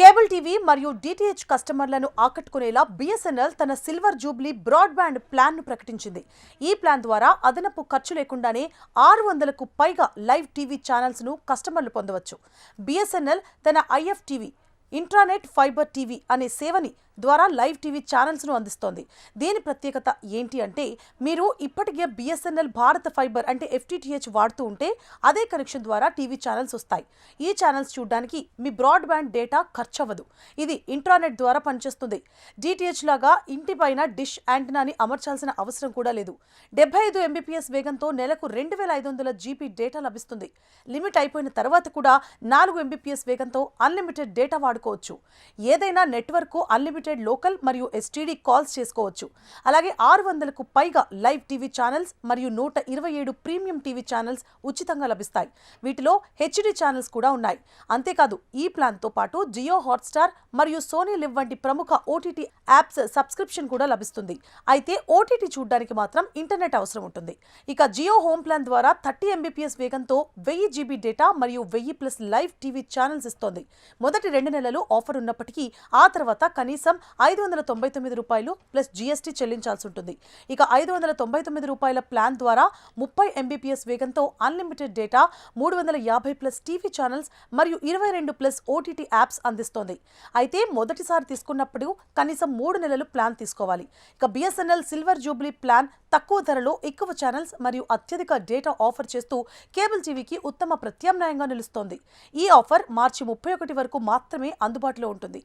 Cable TV మరియు DTH కస్టమర్లను ఆకట్టుకునేలా బిఎస్ఎన్ఎల్ తన సిల్వర్ జూబ్లీ బ్రాడ్బ్యాండ్ ప్లాన్ను ప్రకటించింది. ఈ ప్లాన్ ద్వారా అదనపు ఖర్చు లేకుండానే 600కు పైగా లైవ్ టీవీ ఛానల్స్ను కస్టమర్లు పొందవచ్చు. బిఎస్ఎన్ఎల్ తన ఐఎఫ్టీవీ ఇంట్రానెట్ ఫైబర్ టీవీ అనే సేవని ద్వారా లైవ్ టీవీ ఛానల్స్ను అందిస్తోంది. దీని ప్రత్యేకత ఏంటి అంటే, మీరు ఇప్పటికే బిఎస్ఎన్ఎల్ భారత ఫైబర్ అంటే ఎఫ్టీటీహెచ్ వాడుతూ ఉంటే అదే కనెక్షన్ ద్వారా టీవీ ఛానల్స్ వస్తాయి. ఈ ఛానల్స్ చూడడానికి మీ బ్రాడ్బ్యాండ్ డేటా ఖర్చు అవ్వదు. ఇది ఇంట్రానెట్ ద్వారా పనిచేస్తుంది. డిటిహెచ్ లాగా ఇంటిపైన డిష్ యాంటెనాని అమర్చాల్సిన అవసరం కూడా లేదు. 75 MBPS వేగంతో నెలకు 2500 GB డేటా లభిస్తుంది. లిమిట్ అయిపోయిన తర్వాత కూడా 4 MBPS వేగంతో అన్లిమిటెడ్ డేటా వాడుకోవచ్చు. ఏదైనా నెట్వర్క్ అన్లిమిటెడ్ లోకల్ మరియు ఎస్టీడీ కాల్స్ చేసుకోవచ్చు. అలాగే 600కు పైగా లైవ్ టీవీ ఛానల్స్ మరియు 127 ప్రీమియం టీవీ ఛానల్స్ ఉచితంగా లభిస్తాయి. వీటిలో హెచ్డీ ఛానల్స్ కూడా ఉన్నాయి. అంతేకాదు, ఈ ప్లాన్తో పాటు జియో హాట్స్టార్ మరియు సోనీ లివ్ వంటి ప్రముఖ ఓటీటీ యాప్స్ సబ్స్క్రిప్షన్ కూడా లభిస్తుంది. అయితే ఓటీటీ చూడడానికి మాత్రం ఇంటర్నెట్ అవసరం ఉంటుంది. ఇక జియో హోమ్ ప్లాన్ ద్వారా 30 MBPS వేగంతో 1000 GB డేటా మరియు 1000+ లైవ్ టీవీ ఛానల్స్ ఇస్తోంది. మొదటి 2 నెలలు ఆఫర్ ఉన్నప్పటికీ ఆ తర్వాత కనీసం ₹599 ప్లస్ జీఎస్టీ చెల్లించాల్సి ఉంటుంది. ఇక ₹599 ప్లాన్ ద్వారా 30 MBPS వేగంతో అన్లిమిటెడ్ డేటా, 350+ టీవీ ఛానల్స్ మరియు 22+ ఓటీటీ యాప్స్ అందిస్తోంది. అయితే మొదటిసారి తీసుకున్నప్పుడు కనీసం 3 నెలలు ప్లాన్ తీసుకోవాలి. ఇక బిఎస్ఎన్ఎల్ సిల్వర్ జూబ్లీ ప్లాన్ తక్కువ ధరలో ఎక్కువ ఛానల్స్ మరియు అత్యధిక డేటా ఆఫర్ చేస్తూ కేబుల్ టీవీకి ఉత్తమ ప్రత్యామ్నాయంగా నిలుస్తోంది. ఈ ఆఫర్ మార్చి 31 వరకు మాత్రమే అందుబాటులో ఉంటుంది.